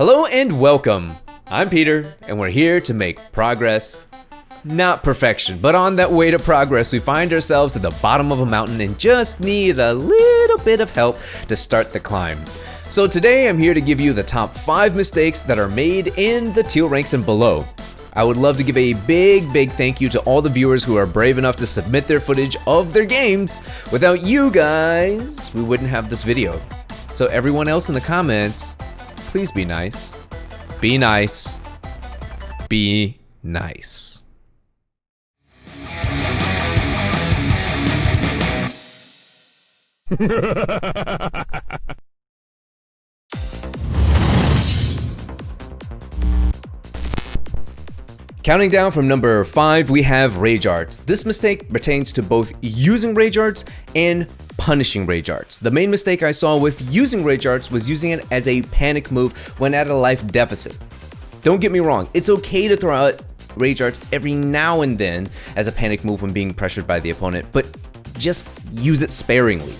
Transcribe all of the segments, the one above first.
Hello and welcome. I'm Peter, and we're here to make progress. Not perfection, but on that way to progress, we find ourselves at the bottom of a mountain and just need a little bit of help to start the climb. So today I'm here to give you the top 5 mistakes that are made in the Teal ranks and below. I would love to give a big thank you to all the viewers who are brave enough to submit their footage of their games. Without you guys, we wouldn't have this video. So everyone else in the comments, please be nice. Be nice. Be nice. Counting down from number 5, we have Rage Arts. This mistake pertains to both using Rage Arts and punishing Rage Arts. The main mistake I saw with using Rage Arts was using it as a panic move when at a life deficit. Don't get me wrong, it's okay to throw out Rage Arts every now and then as a panic move when being pressured by the opponent, but just use it sparingly.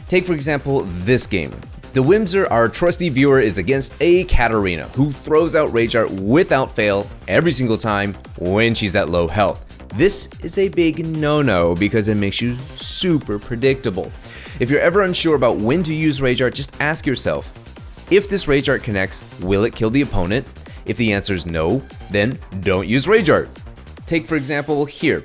Take for example this game. The Whimser, our trusty viewer, is against a Katarina who throws out Rage Art without fail every single time when she's at low health. This is a big no-no because it makes you super predictable. If you're ever unsure about when to use Rage Art, just ask yourself, if this Rage Art connects, will it kill the opponent? If the answer is no, then don't use Rage Art. Take for example here,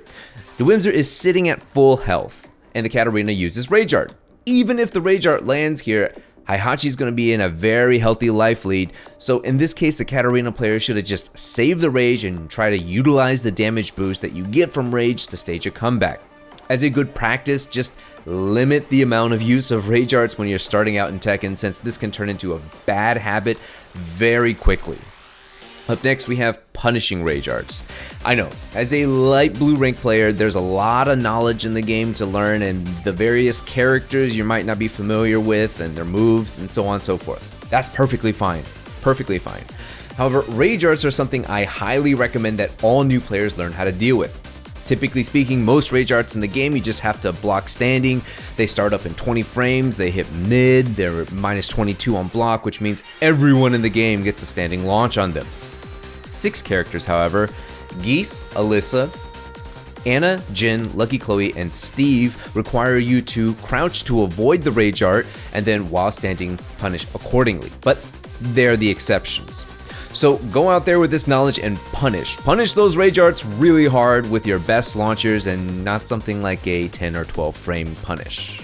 the Whimser is sitting at full health and the Katarina uses Rage Art. Even if the Rage Art lands here, Heihachi's going to be in a very healthy life lead, so in this case the Katarina player should have just saved the rage and try to utilize the damage boost that you get from rage to stage a comeback. As a good practice, just limit the amount of use of Rage Arts when you're starting out in Tekken, since this can turn into a bad habit very quickly. Up next we have punishing Rage Arts. I know, as a light blue rank player, there's a lot of knowledge in the game to learn, and the various characters you might not be familiar with and their moves and so on and so forth. That's perfectly fine. However, Rage Arts are something I highly recommend that all new players learn how to deal with. Typically speaking, most Rage Arts in the game you just have to block standing. They start up in 20 frames, they hit mid, they're minus 22 on block, which means everyone in the game gets a standing launch on them. 6 characters, however, Geese, Alyssa, Anna, Jin, Lucky Chloe, and Steve require you to crouch to avoid the Rage Art and then while standing punish accordingly, but they're the exceptions. So go out there with this knowledge and punish those Rage Arts really hard with your best launchers and not something like a 10 or 12 frame punish.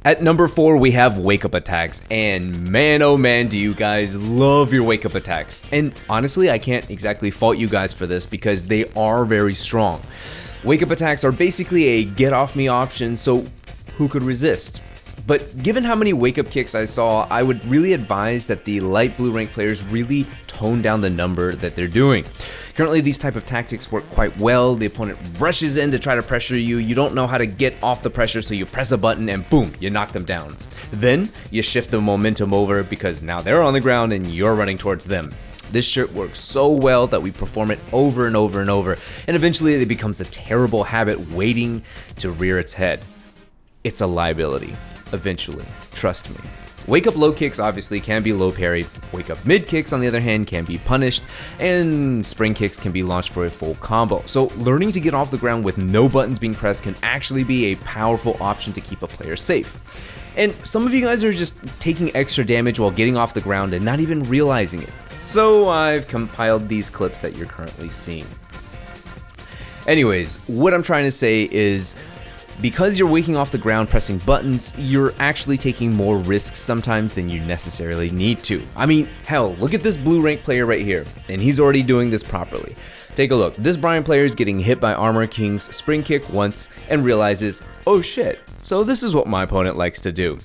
At number 4, we have wake up attacks, and man oh man do you guys love your wake up attacks. And honestly, I can't exactly fault you guys for this because they are very strong. Wake up attacks are basically a get off me option, so who could resist? But given how many wake up kicks I saw, I would really advise that the light blue rank players really tone down the number that they're doing. Currently, these type of tactics work quite well. The opponent rushes in to try to pressure you. You don't know how to get off the pressure, so you press a button and boom, you knock them down. Then you shift the momentum over because now they're on the ground and you're running towards them. This shirt works so well that we perform it over and over and over, and eventually it becomes a terrible habit waiting to rear its head. It's a liability, eventually, trust me. Wake up low kicks obviously can be low parried, wake up mid kicks on the other hand can be punished, and spring kicks can be launched for a full combo. So learning to get off the ground with no buttons being pressed can actually be a powerful option to keep a player safe. And some of you guys are just taking extra damage while getting off the ground and not even realizing it. So I've compiled these clips that you're currently seeing. Anyways, what I'm trying to say is, because you're waking off the ground pressing buttons, you're actually taking more risks sometimes than you necessarily need to. I mean, hell, look at this blue rank player right here, and he's already doing this properly. Take a look, this Brian player is getting hit by Armor King's spring kick once and realizes, oh shit, so this is what my opponent likes to do.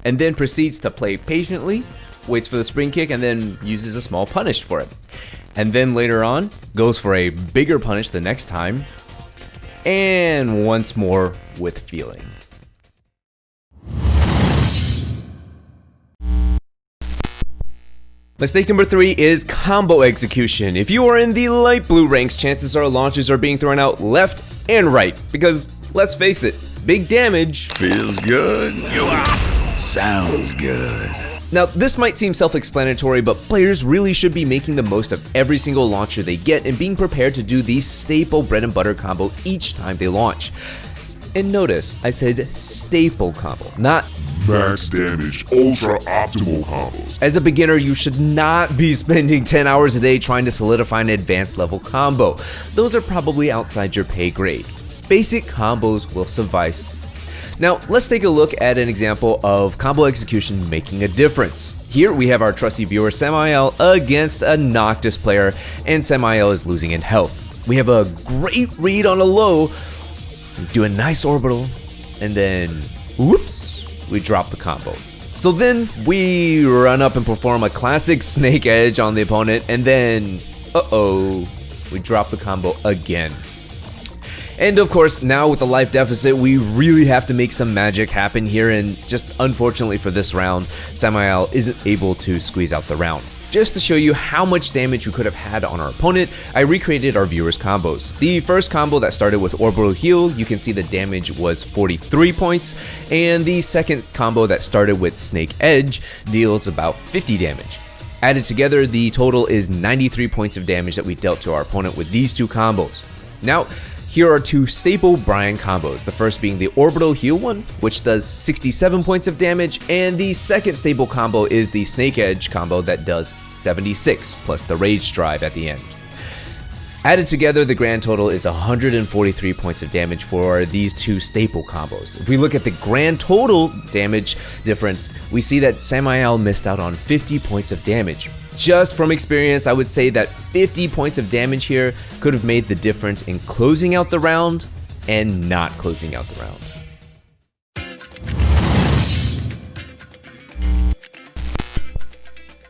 And then proceeds to play patiently, waits for the spring kick, and then uses a small punish for it. And then later on, goes for a bigger punish the next time, and once more with feeling. Mistake number 3 is combo execution. If you are in the light blue ranks, chances are launches are being thrown out left and right, because let's face it, big damage. Feels good. Sounds good. Now, this might seem self-explanatory, but players really should be making the most of every single launcher they get and being prepared to do the staple bread and butter combo each time they launch. And notice, I said staple combo, not max damage, ultra optimal combos. As a beginner, you should not be spending 10 hours a day trying to solidify an advanced level combo. Those are probably outside your pay grade. Basic combos will suffice. Now, let's take a look at an example of combo execution making a difference. Here we have our trusty viewer Samael against a Noctis player, and Samael is losing in health. We have a great read on a low, do a nice orbital, and then, whoops, we drop the combo. So then we run up and perform a classic snake edge on the opponent, and then, we drop the combo again. And of course, now with the life deficit, we really have to make some magic happen here, and just unfortunately for this round, Samael isn't able to squeeze out the round. Just to show you how much damage we could have had on our opponent, I recreated our viewers' combos. The first combo that started with Orbital Heal, you can see the damage was 43 points, and the second combo that started with Snake Edge deals about 50 damage. Added together, the total is 93 points of damage that we dealt to our opponent with these two combos. Now, here are two staple Brian combos, the first being the Orbital Heal one, which does 67 points of damage, and the second staple combo is the Snake Edge combo that does 76, plus the Rage Drive at the end. Added together, the grand total is 143 points of damage for these two staple combos. If we look at the grand total damage difference, we see that Samael missed out on 50 points of damage. Just from experience, I would say that 50 points of damage here could have made the difference in closing out the round and not closing out the round.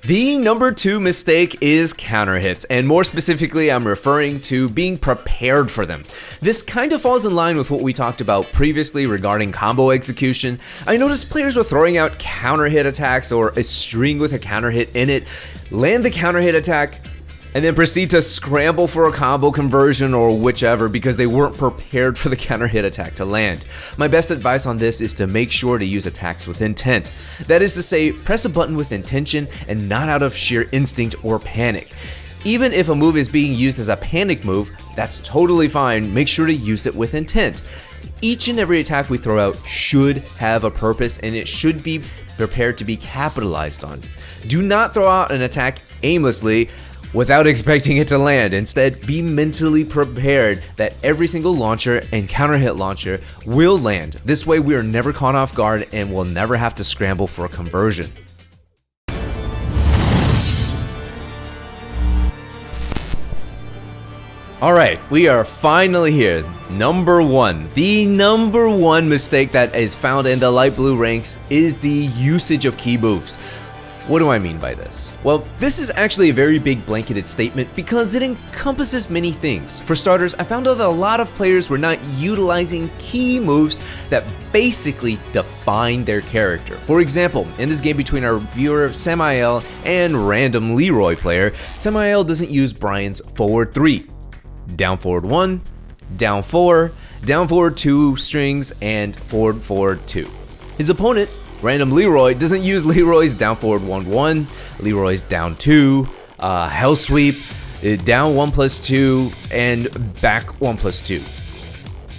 The number 2 mistake is counter hits, and more specifically, I'm referring to being prepared for them. This kind of falls in line with what we talked about previously regarding combo execution. I noticed players were throwing out counter hit attacks or a string with a counter hit in it, land the counter hit attack, and then proceed to scramble for a combo conversion or whichever because they weren't prepared for the counter hit attack to land. My best advice on this is to make sure to use attacks with intent. That is to say, press a button with intention and not out of sheer instinct or panic. Even if a move is being used as a panic move, that's totally fine. Make sure to use it with intent. Each and every attack we throw out should have a purpose, and it should be prepared to be capitalized on. Do not throw out an attack aimlessly without expecting it to land. Instead, be mentally prepared that every single launcher and counter hit launcher will land. This way we are never caught off guard and will never have to scramble for a conversion. Alright, we are finally here. Number 1. The number 1 mistake that is found in the light blue ranks is the usage of key moves. What do I mean by this? Well, this is actually a very big blanketed statement because it encompasses many things. For starters, I found out that a lot of players were not utilizing key moves that basically define their character. For example, in this game between our viewer Samael and random Leroy player, Samael doesn't use Brian's forward 3, down forward 1, down 4, down forward 2 strings, and forward 2. His opponent, random Leroy, doesn't use Leroy's down forward 1-1, Leroy's down 2, hell sweep, down 1+2, and back 1+2.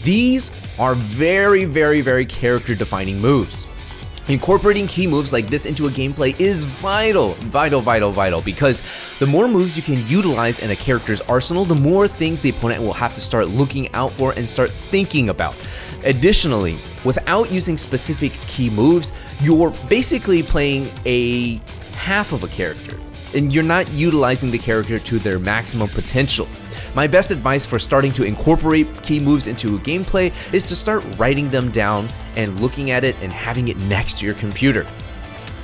These are very, very, very character defining moves. Incorporating key moves like this into a gameplay is vital, because the more moves you can utilize in a character's arsenal, the more things the opponent will have to start looking out for and start thinking about. Additionally, without using specific key moves, you're basically playing a half of a character, and you're not utilizing the character to their maximum potential. My best advice for starting to incorporate key moves into a gameplay is to start writing them down and looking at it and having it next to your computer.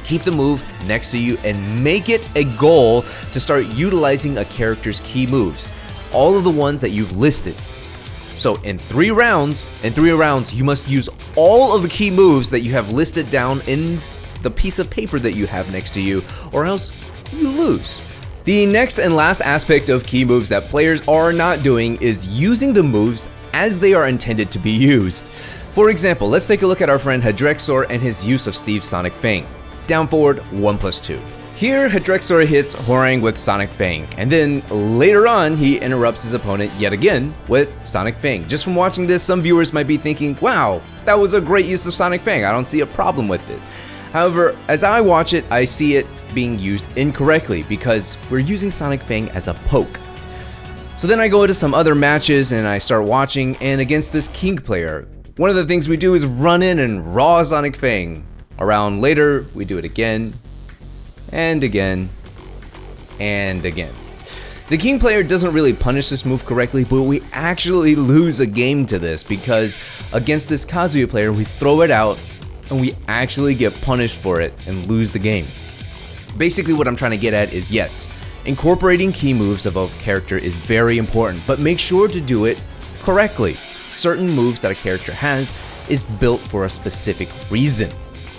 Keep the move next to you and make it a goal to start utilizing a character's key moves, all of the ones that you've listed. So in 3 rounds, you must use all of the key moves that you have listed down in the piece of paper that you have next to you, or else you lose. The next and last aspect of key moves that players are not doing is using the moves as they are intended to be used. For example, let's take a look at our friend Hedrexor and his use of Steve's Sonic Fang. Down forward 1+2. Here, Hedrexor hits Horang with Sonic Fang, and then later on, he interrupts his opponent yet again with Sonic Fang. Just from watching this, some viewers might be thinking, wow, that was a great use of Sonic Fang, I don't see a problem with it. However, as I watch it, I see it being used incorrectly because we're using Sonic Fang as a poke. So then I go into some other matches and I start watching, and against this King player, one of the things we do is run in and raw Sonic Fang. A round later, we do it again, and again, and again. The King player doesn't really punish this move correctly, but we actually lose a game to this because against this Kazuya player, we throw it out and we actually get punished for it and lose the game. Basically what I'm trying to get at is, yes, incorporating key moves of a character is very important, but make sure to do it correctly. Certain moves that a character has is built for a specific reason.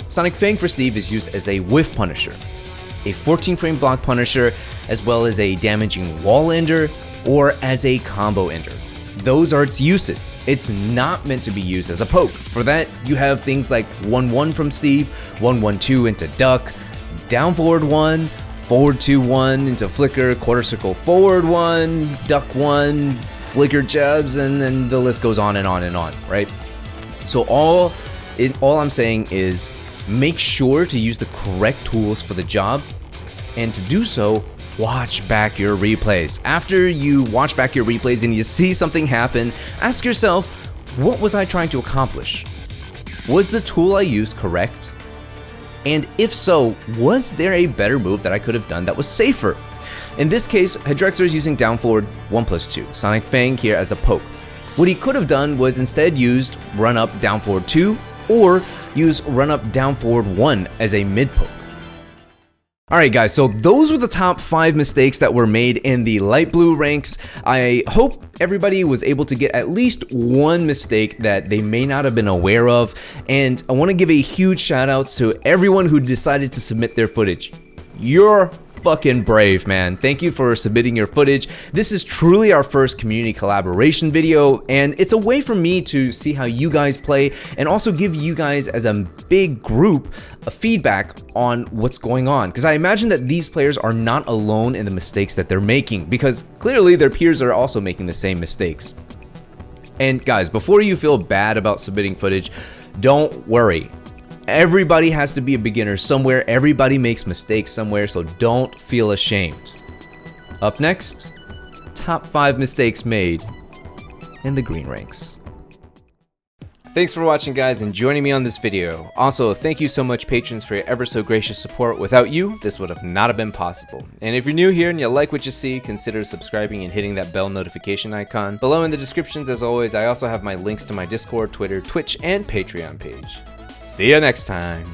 Sonic Fang for Steve is used as a whiff punisher, a 14-frame block punisher, as well as a damaging wall ender, or as a combo ender. Those are its uses. It's not meant to be used as a poke. For that, you have things like 1-1 from Steve, 1-1-2 into duck, down forward 1, forward 2-1 into flicker, quarter circle forward 1, duck 1, flicker jabs, and then the list goes on and on and on, right? So all I'm saying is make sure to use the correct tools for the job, and to do so, watch back your replays. After you watch back your replays and you see something happen, ask yourself, what was I trying to accomplish? Was the tool I used correct? And if so, was there a better move that I could have done that was safer? In this case, Hedrexor is using down forward 1+2, Sonic Fang here as a poke. What he could have done was instead used run up down forward 2, or use run up down forward 1 as a mid poke. Alright guys, so those were the top 5 mistakes that were made in the light blue ranks. I hope everybody was able to get at least one mistake that they may not have been aware of, and I want to give a huge shout outs to everyone who decided to submit their footage. You're fucking brave, man. Thank you for submitting your footage. This is truly our first community collaboration video, and it's a way for me to see how you guys play and also give you guys as a big group a feedback on what's going on, because I imagine that these players are not alone in the mistakes that they're making, because clearly their peers are also making the same mistakes. And guys, before you feel bad about submitting footage, don't worry. Everybody has to be a beginner somewhere. Everybody makes mistakes somewhere, so don't feel ashamed. Up next, top 5 mistakes made in the green ranks. Thanks for watching, guys, and joining me on this video. Also, thank you so much, patrons, for your ever so gracious support. Without you, this would have not been possible. And if you're new here and you like what you see, consider subscribing and hitting that bell notification icon. Below in the descriptions, as always, I also have my links to my Discord, Twitter, Twitch, and Patreon page. See ya next time.